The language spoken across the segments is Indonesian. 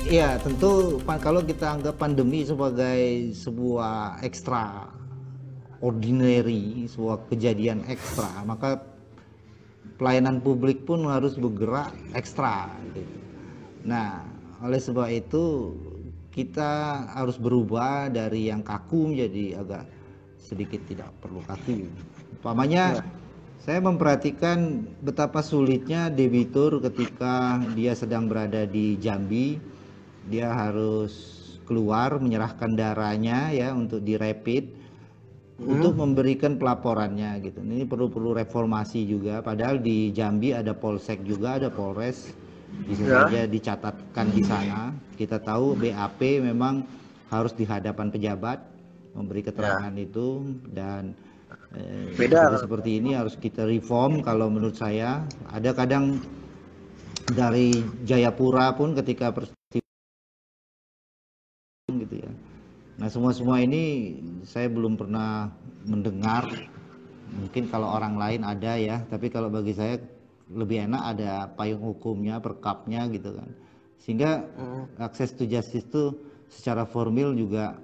Ya, tentu kalau kita anggap pandemi sebagai sebuah ekstra ordinary, sebuah kejadian ekstra, maka pelayanan publik pun harus bergerak ekstra gitu. Nah, oleh sebab itu kita harus berubah dari yang kaku menjadi agak sedikit tidak perlu kaku. Umpamanya Ya. saya memperhatikan betapa sulitnya debitur ketika dia sedang berada di Jambi, dia harus keluar menyerahkan darahnya ya untuk dirapid untuk memberikan pelaporannya gitu. Ini perlu reformasi juga. Padahal di Jambi ada Polsek juga, ada Polres, bisa Ya. saja dicatatkan di sana. Kita tahu BAP memang harus di hadapan pejabat memberi keterangan Ya. itu, dan Beda. seperti ini harus kita reform kalau menurut saya. Ada kadang dari Jayapura pun ketika peristiwa gitu ya. Nah, semua ini saya belum pernah mendengar. Mungkin kalau orang lain ada ya, tapi kalau bagi saya lebih enak ada payung hukumnya, perkapnya gitu kan. Sehingga akses to justice itu secara formil juga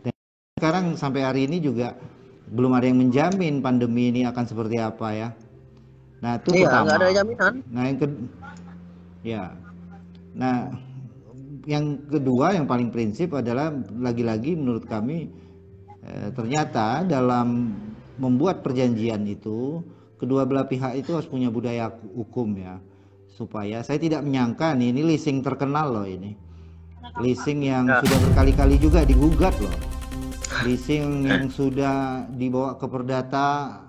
dan sekarang sampai hari ini juga belum ada yang menjamin pandemi ini akan seperti apa ya. Nah, itu Iya, nggak ada pertama. jaminan. Nah, yang kedua ya. Nah, yang kedua yang paling prinsip adalah lagi-lagi menurut kami ternyata dalam membuat perjanjian itu kedua belah pihak itu harus punya budaya hukum ya, supaya saya tidak menyangka nih, ini leasing terkenal loh, ini leasing yang Ya. sudah berkali-kali juga digugat loh, leasing yang sudah dibawa ke perdata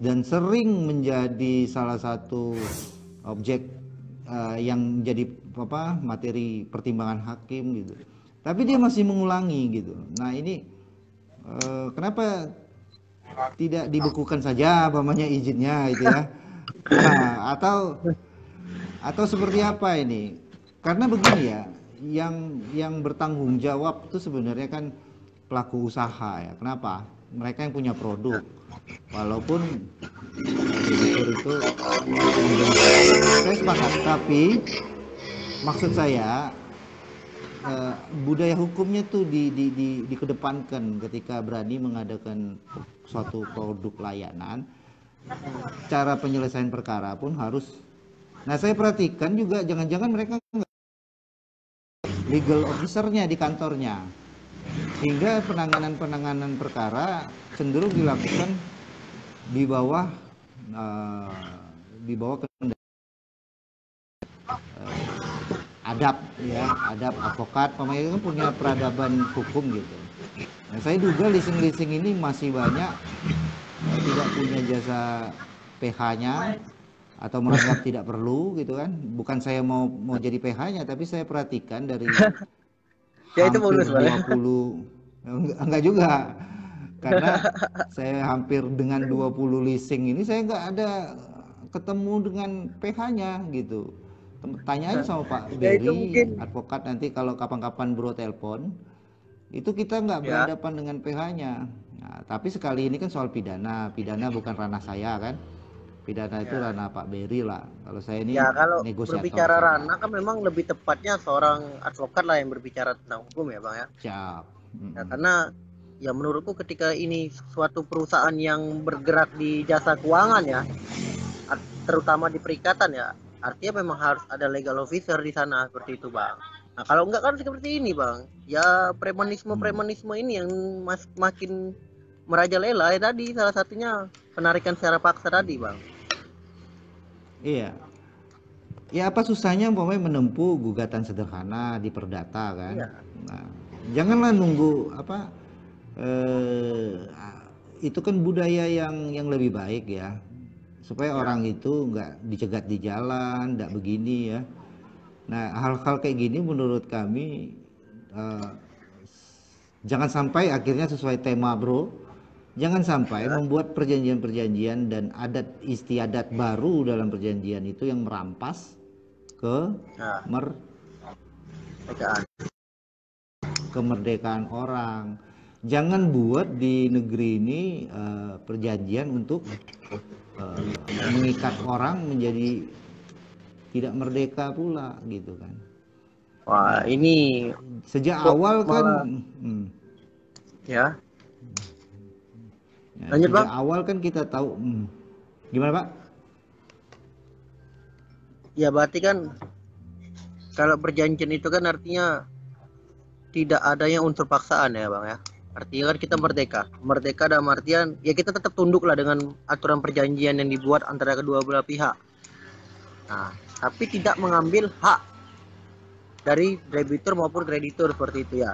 dan sering menjadi salah satu objek yang jadi apa materi pertimbangan hakim gitu, tapi dia masih mengulangi gitu. Nah ini kenapa tidak dibekukan saja pamannya izinnya itu ya. Nah, atau seperti apa ini, karena begini ya, yang bertanggung jawab itu sebenarnya kan pelaku usaha ya. Kenapa? Mereka yang punya produk, walaupun debitur itu saya sepakat, tapi maksud saya budaya hukumnya tuh dikedepankan ketika berani mengadakan suatu produk layanan. Cara penyelesaian perkara pun harus. Nah, saya perhatikan juga jangan-jangan mereka legal officernya di kantornya, sehingga penanganan perkara cenderung dilakukan di bawah kendali adab ya, adab advokat, pemain kan punya peradaban hukum gitu. Nah, saya duga leasing ini masih banyak tidak punya jasa PH-nya atau menganggap tidak perlu gitu kan. Bukan saya mau jadi PH-nya, tapi saya perhatikan dari Ya itu hampir bonus, Bang. 20, enggak juga. Karena saya hampir dengan 20 leasing ini saya enggak ada ketemu dengan PH-nya gitu. Tanya aja sama Pak Ya itu Berry, mungkin advokat, nanti kalau kapan-kapan bro telepon, itu kita nggak ya. berhadapan dengan PH-nya. Nah, tapi sekali ini kan soal pidana, pidana bukan ranah saya kan, pidana itu Ya. ranah Pak Berry lah. Kalau saya ini Ya kalau negosiator berbicara saja. ranah kan memang lebih tepatnya seorang advokat lah yang berbicara tentang hukum ya, Bang ya. Siap. Ya karena ya menurutku ketika ini suatu perusahaan yang bergerak di jasa keuangan ya, terutama di perikatan ya, artinya memang harus ada legal officer di sana seperti itu, Bang. Nah kalau enggak kan seperti ini, Bang, ya premanisme ini yang makin merajalela ya, tadi salah satunya penarikan secara paksa tadi, Bang. Iya. Ya apa susahnya umpamanya menempuh gugatan sederhana di perdata kan. Iya. Nah, janganlah nunggu apa itu kan budaya yang lebih baik ya. Supaya Ya. orang itu nggak dicegat di jalan, nggak begini ya. Nah, hal-hal kayak gini menurut kami eh, jangan sampai akhirnya sesuai tema bro. Jangan sampai Ya. membuat perjanjian-perjanjian dan adat istiadat baru dalam perjanjian itu yang merampas Nah, kemer tegaan. kemerdekaan orang. Jangan buat di negeri ini perjanjian untuk mengikat orang menjadi tidak merdeka pula gitu kan. Wah, ini Sejak kok awal kan malah ya. ya, Lanjut, sejak Bang. awal kan kita tahu gimana Pak? Ya berarti kan kalau perjanjian itu kan artinya tidak adanya unsur paksaan ya, Bang ya. Artinya kan kita merdeka. Merdeka dalam artian ya kita tetap tunduk lah dengan aturan perjanjian yang dibuat antara kedua belah pihak. Nah, tapi tidak mengambil hak dari debitur maupun kreditur seperti itu ya.